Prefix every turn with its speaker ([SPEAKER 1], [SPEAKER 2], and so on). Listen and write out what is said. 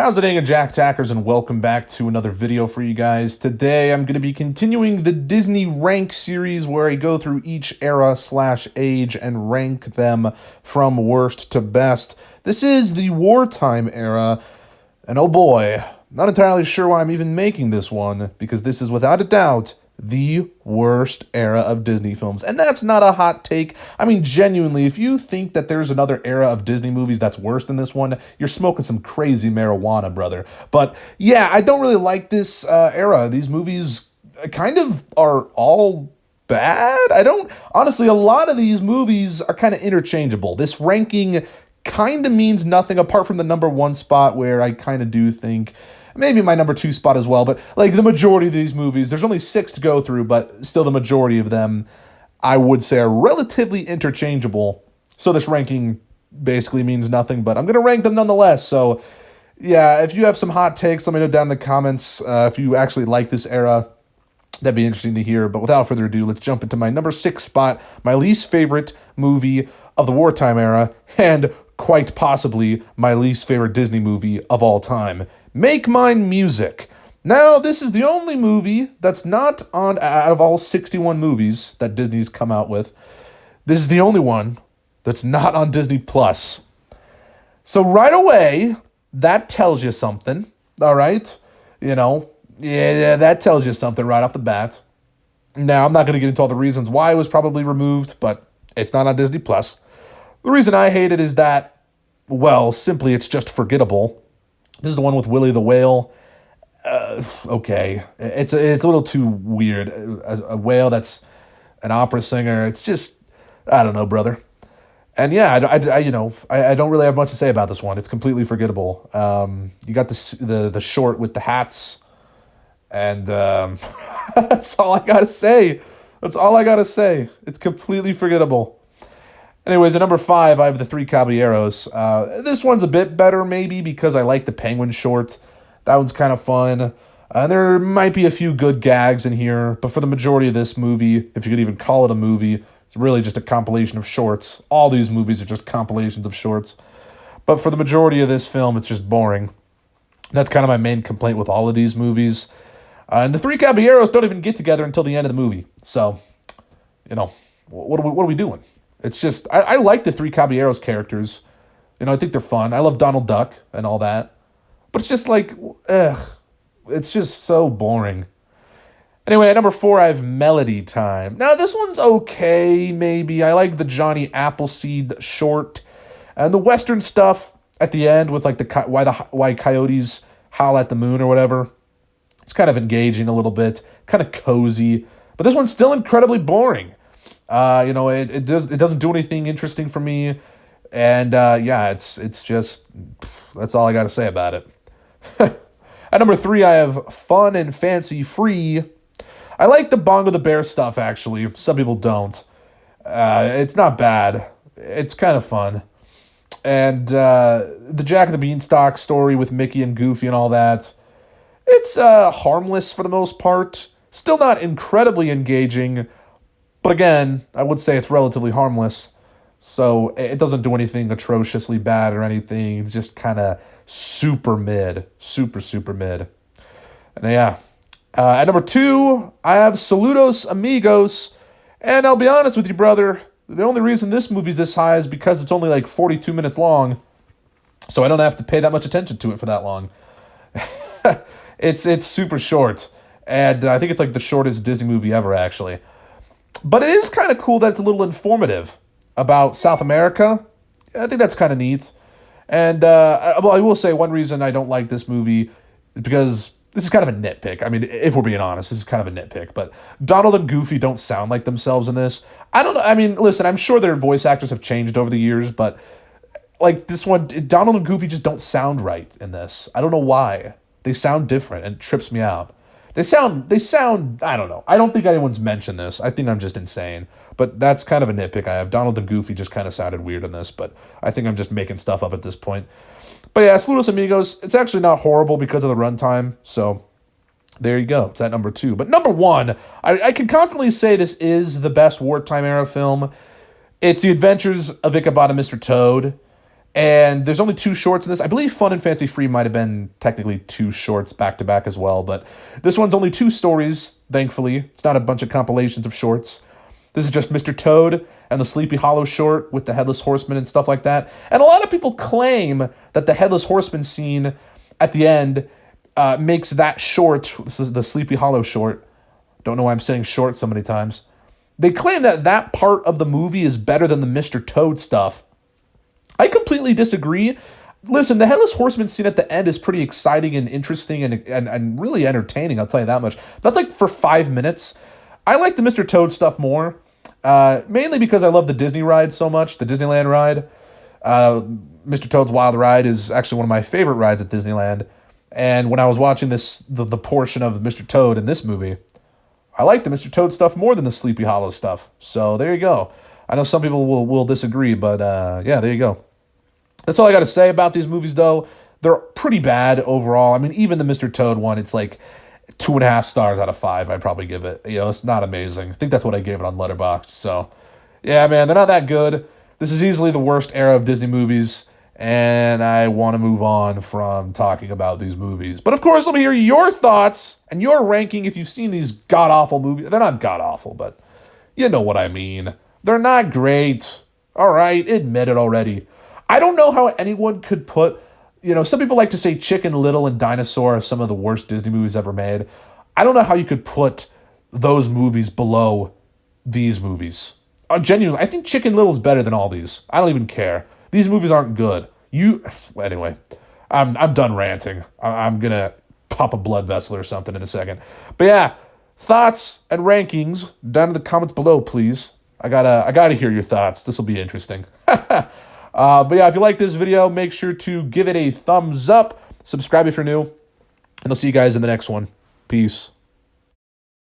[SPEAKER 1] How's it going, Jack Tackers, and welcome back to another video for you guys. Today I'm going to be continuing the Disney Rank series where I go through each era/age and rank them from worst to best. This is the Wartime era, and oh boy, not entirely sure why I'm even making this one, because this is without a doubt the worst era of Disney films. And that's not a hot take. I mean, genuinely, if you think that there's another era of Disney movies that's worse than this one, you're smoking some crazy marijuana, brother. But yeah, I don't really like this era. These movies kind of are all bad. Honestly, a lot of these movies are kind of interchangeable. This ranking kind of means nothing apart from the number one spot, where I kind of do think maybe my number two spot as well, but like the majority of these movies, there's only 6 to go through, but still the majority of them, I would say, are relatively interchangeable. So this ranking basically means nothing, but I'm going to rank them nonetheless. So yeah, if you have some hot takes, let me know down in the comments. If you actually like this era, that'd be interesting to hear. But without further ado, let's jump into my number 6 spot, my least favorite movie of the wartime era, and quite possibly my least favorite Disney movie of all time. Make Mine Music. Now, this is the only movie that's not on, out of all 61 movies that Disney's come out with, this is the only one that's not on Disney Plus. So right away, that tells you something, all right? Yeah, that tells you something right off the bat. Now, I'm not going to get into all the reasons why it was probably removed, but it's not on Disney Plus. The reason I hate it is that, well, simply it's just forgettable. This is the one with Willie the Whale. Okay, it's a little too weird. A whale that's an opera singer. It's just, I don't know, brother. And yeah, I don't really have much to say about this one. It's completely forgettable. You got the short with the hats, and that's all I gotta say. That's all I gotta say. It's completely forgettable. Anyways, at number 5, I have the Three Caballeros. This one's a bit better, maybe, because I like the penguin short. That one's kind of fun. There might be a few good gags in here, but for the majority of this movie, if you could even call it a movie, it's really just a compilation of shorts. All these movies are just compilations of shorts. But for the majority of this film, it's just boring. That's kind of my main complaint with all of these movies. And the Three Caballeros don't even get together until the end of the movie. So, what are we doing? It's just, I like the Three Caballeros characters. I think they're fun. I love Donald Duck and all that. But it's just like, it's just so boring. Anyway, at number 4, I have Melody Time. Now, this one's okay, maybe. I like the Johnny Appleseed short. And the Western stuff at the end with like why coyotes howl at the moon or whatever. It's kind of engaging a little bit, kind of cozy. But this one's still incredibly boring. It doesn't do anything interesting for me, and it's just, that's all I got to say about it. At number 3, I have Fun and Fancy Free. I like the Bongo the Bear stuff, actually. Some people don't. It's not bad. It's kind of fun. And the Jack and the Beanstalk story with Mickey and Goofy and all that, it's harmless for the most part. Still not incredibly engaging, but again, I would say it's relatively harmless. So it doesn't do anything atrociously bad or anything. It's just kind of super mid. Super, super mid. And yeah. At number 2, I have Saludos, Amigos. And I'll be honest with you, brother, the only reason this movie's this high is because it's only like 42 minutes long. So I don't have to pay that much attention to it for that long. It's super short. And I think it's like the shortest Disney movie ever, actually. But it is kind of cool that it's a little informative about South America. I think that's kind of neat. And I will say one reason I don't like this movie is because this is kind of a nitpick. I mean, if we're being honest, this is kind of a nitpick. But Donald and Goofy don't sound like themselves in this. I don't know. I mean, listen, I'm sure their voice actors have changed over the years, but like this one, Donald and Goofy just don't sound right in this. I don't know why. They sound different, and it trips me out. They sound, I don't know. I don't think anyone's mentioned this. I think I'm just insane. But that's kind of a nitpick I have. Donald and Goofy just kind of sounded weird in this, but I think I'm just making stuff up at this point. But yeah, Saludos Amigos, it's actually not horrible because of the runtime, so there you go. It's at number 2. But number 1, I can confidently say this is the best wartime era film. It's The Adventures of Ichabod and Mr. Toad. And there's only 2 shorts in this. I believe Fun and Fancy Free might have been technically 2 shorts back to back as well, but this one's only 2 stories, thankfully. It's not a bunch of compilations of shorts. This is just Mr. Toad and the Sleepy Hollow short with the Headless Horseman and stuff like that. And a lot of people claim that the Headless Horseman scene at the end makes that short, this is the Sleepy Hollow short. Don't know why I'm saying short so many times. They claim that that part of the movie is better than the Mr. Toad stuff. I completely disagree. Listen, the Headless Horseman scene at the end is pretty exciting and interesting and really entertaining, I'll tell you that much. That's like for 5 minutes. I like the Mr. Toad stuff more, mainly because I love the Disney ride so much, the Disneyland ride. Mr. Toad's Wild Ride is actually one of my favorite rides at Disneyland. And when I was watching the portion of Mr. Toad in this movie, I like the Mr. Toad stuff more than the Sleepy Hollow stuff. So there you go. I know some people will disagree, but yeah, there you go. That's all I got to say about these movies, though. They're pretty bad overall. I mean, even the Mr. Toad one, it's like 2.5 stars out of 5. I'd probably give it. It's not amazing. I think that's what I gave it on Letterboxd. So, yeah, man, they're not that good. This is easily the worst era of Disney movies, and I want to move on from talking about these movies. But of course, let me hear your thoughts and your ranking if you've seen these god-awful movies. They're not god-awful, but you know what I mean. They're not great. All right, admit it already. I don't know how anyone could put, some people like to say Chicken Little and Dinosaur are some of the worst Disney movies ever made. I don't know how you could put those movies below these movies. Genuinely, I think Chicken Little's better than all these. I don't even care. These movies aren't good. Anyway, I'm done ranting. I'm gonna pop a blood vessel or something in a second. But yeah, thoughts and rankings down in the comments below, please. I gotta hear your thoughts. This will be interesting. But yeah, if you like this video, make sure to give it a thumbs up. Subscribe if you're new. And I'll see you guys in the next one. Peace.